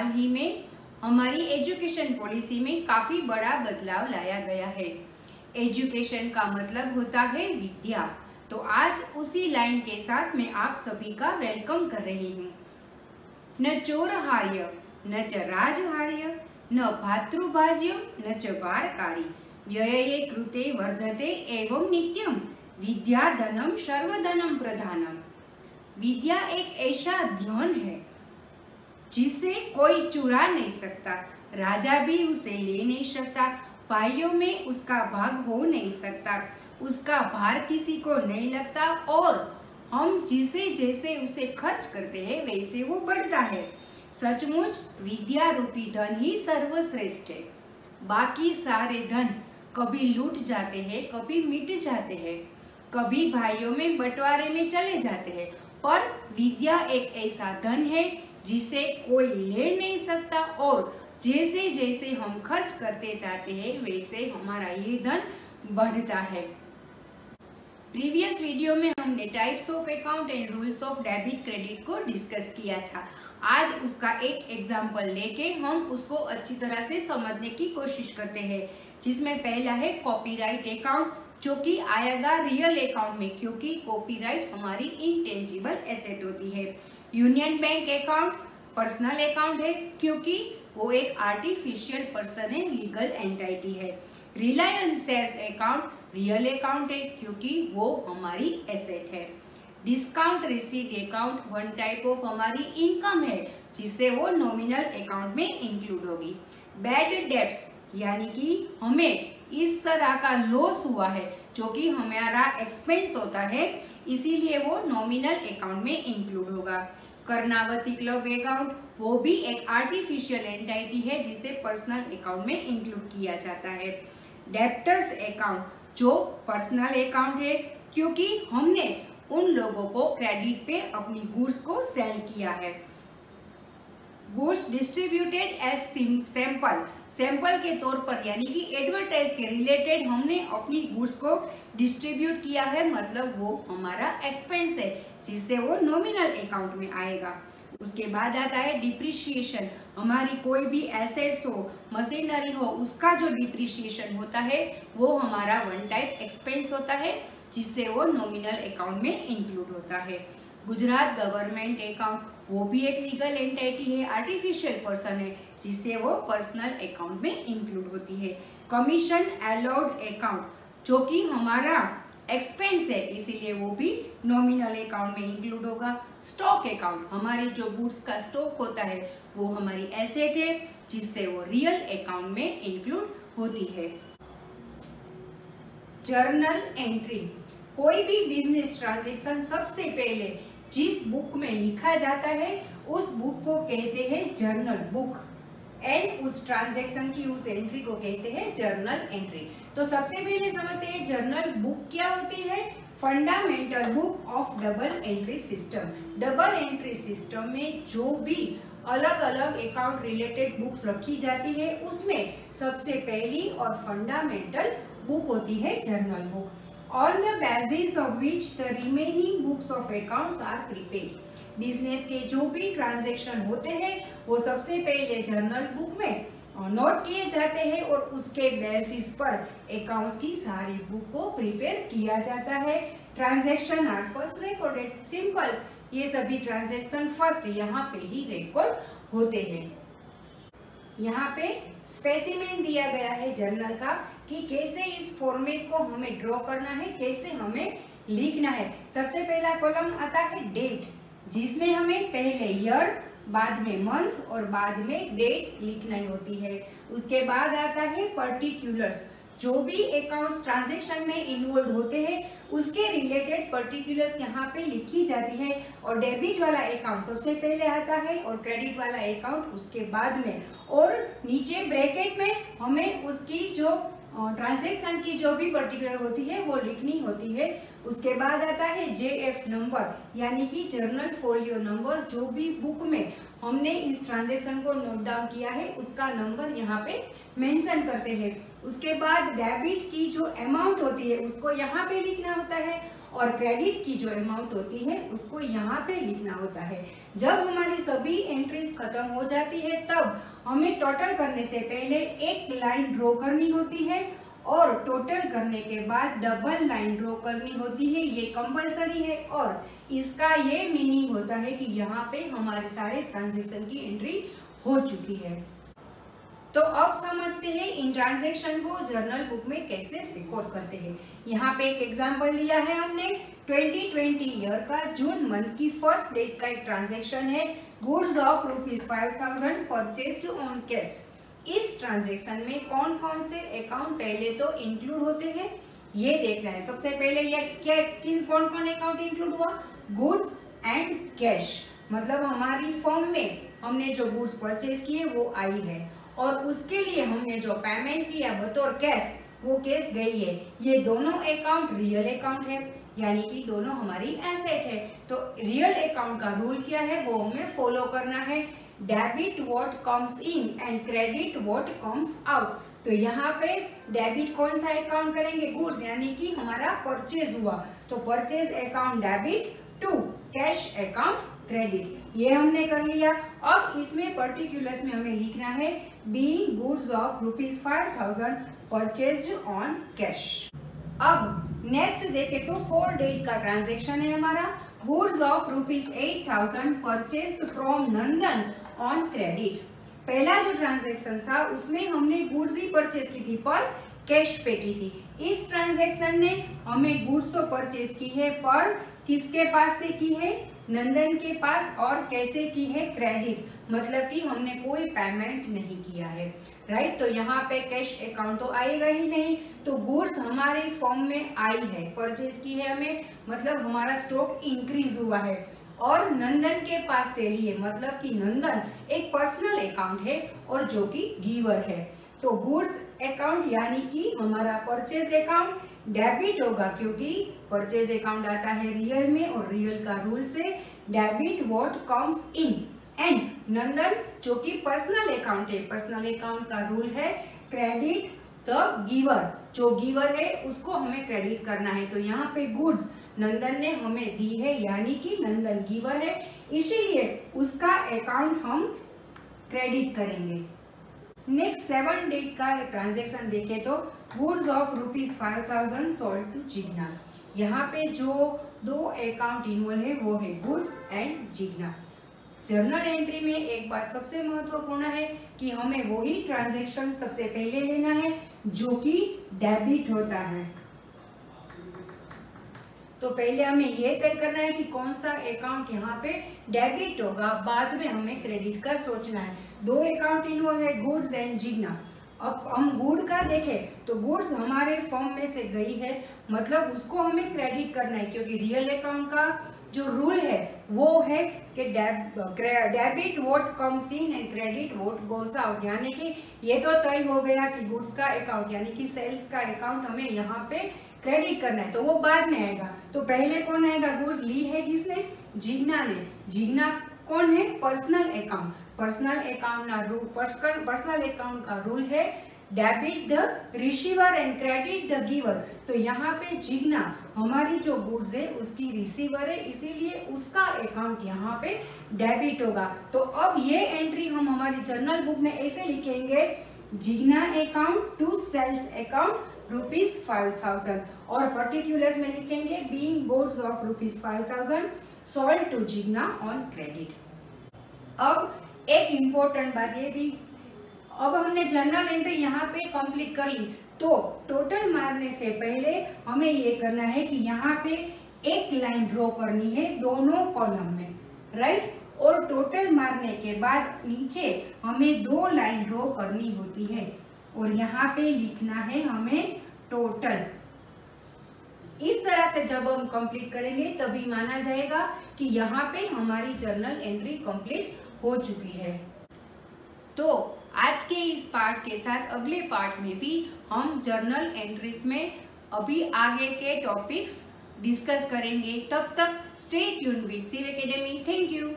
हाल ही में हमारी education policy में काफी बड़ा बदलाव लाया गया है। एजुकेशन का मतलब होता है विद्या। तो आज उसी लाइन के साथ मैं आप सभी का वेलकम कर रही हूँ। न चोरहार्य न च राजहार्य न भातृभाज्यम न च वारकारी व्यये कृते वर्धते एवं नित्यम विद्या धनम सर्वधनम प्रधानम। विद्या एक ऐसा धन है जिसे कोई चुरा नहीं सकता, राजा भी उसे ले नहीं सकता, भाइयों में उसका भाग हो नहीं सकता, उसका भार किसी को नहीं लगता और हम जिसे जैसे उसे खर्च करते हैं वैसे वो बढ़ता है। सचमुच विद्या रूपी धन ही सर्वश्रेष्ठ है। बाकी सारे धन कभी लूट जाते हैं, कभी मिट जाते हैं, कभी भाइयों में बंटवारे में चले जाते हैं, पर विद्या एक ऐसा धन है जिसे कोई ले नहीं सकता और जैसे जैसे हम खर्च करते जाते हैं वैसे हमारा ये धन बढ़ता है। प्रीवियस वीडियो में हमने types of account and rules of debit credit को डिस्कस किया था। आज उसका एक एग्जाम्पल लेके हम उसको अच्छी तरह से समझने की कोशिश करते हैं, जिसमें पहला है कॉपीराइट अकाउंट, जो कि आएगा रियल अकाउंट में क्योंकि कॉपीराइट हमारी इंटेंजिबल एसेट होती है। Union bank account personal account है क्योंकि वो एक आर्टिफिशियल पर्सन है, लीगल एंटिटी है। Reliance shares account real account है क्योंकि वो हमारी एसेट है। Discount receipt account one type of हमारी इनकम है जिससे वो नॉमिनल अकाउंट में इंक्लूड होगी। बैड डेब्ट्स यानी कि हमें इस तरह का लॉस हुआ है जो कि हमारा एक्सपेंस होता है, इसीलिए वो नॉमिनल अकाउंट में इंक्लूड होगा। कर्नावती क्लब अकाउंट वो भी एक आर्टिफिशियल एंटिटी है जिसे पर्सनल अकाउंट में इंक्लूड किया जाता है। डेब्टर्स अकाउंट जो पर्सनल अकाउंट है क्योंकि हमने उन लोगों को क्रेडिट पे अपनी गुड्स को सेल किया है। गुड्स डिस्ट्रीब्यूटेड एज सैंपल के तौर पर यानी कि एडवर्टाइज के रिलेटेड हमने अपनी गुड्स को डिस्ट्रीब्यूट किया है, मतलब वो हमारा एक्सपेंस है जिससे वो नॉमिनल अकाउंट में आएगा। उसके बाद आता है डिप्रिशिएशन। हमारी कोई भी एसेट्स हो, मशीनरी हो, उसका जो डिप्रिशिएशन होता है वो हमारा वन टाइप एक्सपेंस होता है जिससे वो नॉमिनल अकाउंट में इंक्लूड होता है। गुजरात गवर्नमेंट अकाउंट वो भी एक लीगल एंटिटी है, आर्टिफिशियल पर्सन है जिससे वो पर्सनल अकाउंट में इंक्लूड होती है। कमीशन अलाउड अकाउंट जो कि हमारा एक्सपेंस है इसीलिए वो भी नॉमिनल अकाउंट में इंक्लूड होगा। स्टॉक अकाउंट हमारे जो गुड्स का स्टॉक होता है वो हमारी एसेट है जिससे वो रियल अकाउंट में इंक्लूड होती है। जर्नल एंट्री कोई भी बिजनेस ट्रांजैक्शन सबसे पहले जिस बुक में लिखा जाता है उस बुक को कहते हैं जर्नल बुक एंड उस ट्रांजैक्शन की उस एंट्री को कहते हैं जर्नल एंट्री। तो सबसे पहले समझते हैं जर्नल बुक क्या होती है। Fundamental book of double entry system. Double entry system में जो भी अलग अलग अकाउंट रिलेटेड बुक्स रखी जाती है उसमें सबसे पहली और फंडामेंटल बुक होती है journal book. On the basis of which the remaining books of accounts are prepared. Business के जो भी ट्रांजैक्शन होते हैं वो सबसे पहले जर्नल बुक में नोट किए जाते हैं और उसके बेसिस पर अकाउंट्स की सारी बुक को प्रिपेयर किया जाता है। Transaction are first recorded. Simple, ये सभी ट्रांजैक्शन फर्स्ट यहाँ पे ही रिकॉर्ड होते हैं। यहाँ पे स्पेसिमेन दिया गया है जर्नल का कि कैसे इस फॉर्मेट को हमें ड्रॉ करना है, कैसे हमें लिखना है। सबसे पहला कॉलम आता है डेट, जिसमें हमें पहले ईयर, बाद में मंथ और बाद में डेट लिखनी होती है। उसके बाद आता है पर्टिकुलर्स, जो भी अकाउंट्स ट्रांजैक्शन में इन्वॉल्व होते हैं उसके रिलेटेड पर्टिकुलर्स यहाँ पे लिखी जाती है। और डेबिट वाला अकाउंट सबसे पहले आता है और क्रेडिट वाला अकाउंट उसके बाद में, और नीचे ब्रैकेट में हमें उसकी जो ट्रांजैक्शन की जो भी पर्टिकुलर होती है वो लिखनी होती है। उसके बाद आता है JF नंबर यानी कि जर्नल फोलियो नंबर। जो भी बुक में हमने इस ट्रांजैक्शन को नोट डाउन किया है उसका नंबर यहाँ पे मेंशन करते हैं। उसके बाद डेबिट की जो अमाउंट होती है उसको यहाँ पे लिखना होता है और क्रेडिट की जो अमाउंट होती है उसको यहाँ पे लिखना होता है। जब हमारी सभी एंट्रीज खत्म हो जाती है तब हमें टोटल करने से पहले एक लाइन ड्रॉ करनी होती है और टोटल करने के बाद डबल लाइन ड्रॉ करनी होती है। ये कंपलसरी है और इसका ये मीनिंग होता है कि यहाँ पे हमारे सारे ट्रांजैक्शन की एंट्री हो चुकी है। तो अब समझते हैं इन ट्रांजैक्शन को जर्नल बुक में कैसे रिकॉर्ड करते हैं। यहाँ पे एक एग्जांपल लिया है हमने 2020 ईयर का जून मंथ की फर्स्ट डेट का एक ट्रांजैक्शन है, goods of ₹5000 purchased on cash. इस ट्रांजैक्शन में कौन कौन से अकाउंट पहले तो इंक्लूड होते हैं ये देखना है। सबसे पहले ये क्या कौन कौन अकाउंट इंक्लूड हुआ, गुड्स एंड कैश, मतलब हमारी फर्म में हमने जो गुड्स परचेज किए वो आई है और उसके लिए हमने जो पेमेंट किया बतौर कैश वो कैश गई है। ये दोनों अकाउंट रियल अकाउंट है, यानी कि दोनों हमारी एसेट है। तो रियल अकाउंट का रूल क्या है वो हमें फॉलो करना है, debit what comes in and credit what comes out. तो यहाँ पे डेबिट कौन सा अकाउंट करेंगे, गुड्स, यानी कि हमारा परचेज हुआ तो purchase account debit to cash account credit, ये हमने कर लिया। अब इसमें पर्टिकुलर्स में हमें लिखना है being goods of ₹5000 purchased on cash. अब नेक्स्ट देखे तो 4 डेट का ट्रांजैक्शन है हमारा, goods of ₹8000 purchased from Nandan on credit. पहला जो ट्रांजैक्शन था उसमें हमने गुड्स ही परचेज की थी पर कैश पे की थी। इस ट्रांजैक्शन ने हमें गुड्स तो परचेज की है पर किसके पास से की है, नंदन के पास, और कैसे की है, क्रेडिट, मतलब कि हमने कोई पेमेंट नहीं किया है, राइट। तो यहाँ पे कैश अकाउंट तो आएगा ही नहीं, तो गुड्स हमारे फॉर्म में आई है, परचेज की है हमें, मतलब हमारा स्टॉक इंक्रीज हुआ है और नंदन के पास से लिए, मतलब कि नंदन एक पर्सनल अकाउंट है और जो कि गिवर है। तो गुड्स अकाउंट यानी कि हमारा परचेज अकाउंट डेबिट होगा क्योंकि परचेज अकाउंट आता है रियल में और रियल का रूल से debit what comes in, and Nandan जो कि पर्सनल अकाउंट है, पर्सनल अकाउंट का रूल है क्रेडिट द गिवर, जो गिवर है उसको हमें क्रेडिट करना है। तो यहाँ पे गुड्स नंदन ने हमें दी है यानी कि नंदन गिवर है, इसीलिए उसका अकाउंट हम क्रेडिट करेंगे। नेक्स्ट 7 डेट का ट्रांजैक्शन देखे तो goods of ₹5000 sold to Jigna. यहाँ पे जो दो अकाउंट इन्वॉल्व है वो है goods and Jigna. Journal entry में एक बात सबसे महत्वपूर्ण है कि हमें वही ट्रांजैक्शन सबसे पहले लेना है जो कि डेबिट होता है। तो पहले हमें ये तय करना है कि कौन सा अकाउंट यहाँ पे डेबिट होगा, बाद में हमें क्रेडिट का सोचना है। दो अकाउंट इन्वॉल्व है गुड्स एंड जिग्ना। अब हम गुड का देखें तो गुड्स हमारे फॉर्म में से गई है, मतलब उसको हमें क्रेडिट करना है क्योंकि रियल अकाउंट का जो रूल है वो है कि debit what comes in and credit what goes out, यानी कि ये तो तय हो गया कि गुड्स का अकाउंट यानी कि सेल्स का अकाउंट हमें यहाँ पे क्रेडिट करना है, तो वो बाद में आएगा। तो पहले कौन आएगा, गुड्स ली है किसने, जिग्ना ने। जिग्ना कौन है, पर्सनल अकाउंट। पर्सनल अकाउंट का रूल, पर्सनल अकाउंट का रूल है debit the receiver and credit the giver. तो यहाँ पे जिग्ना हमारी जो गुड्स है उसकी रिसीवर है, इसीलिए उसका अकाउंट यहाँ पे डेबिट होगा। तो अब ये एंट्री हम हमारी जर्नल बुक में ऐसे लिखेंगे, Jigna account to sales account ₹5000, और पर्टिकुलर्स में लिखेंगे being goods of ₹5000 sold to Jigna on credit. अब एक इम्पोर्टेंट बात ये भी, अब हमने जर्नल एंट्री यहाँ पे कंप्लीट कर ली, तो टोटल मारने से पहले हमें ये करना है कि यहाँ पे एक लाइन ड्रॉ करनी है दोनों कॉलम में, राइट। और टोटल मारने के बाद नीचे हमें 2 लाइन ड्रॉ करनी होती है और यहाँ पे लिखना है हमें टोटल। इस तरह से जब हम कंप्लीट करेंगे तभी माना जाएगा कि यहाँ पे हमारी जर्नल एंट्री कंप्लीट हो चुकी है। तो आज के इस पार्ट के साथ अगले पार्ट में भी हम जर्नल एंट्रीज में अभी आगे के टॉपिक्स डिस्कस करेंगे। तब तक stay tuned with Shiv academy. Thank you.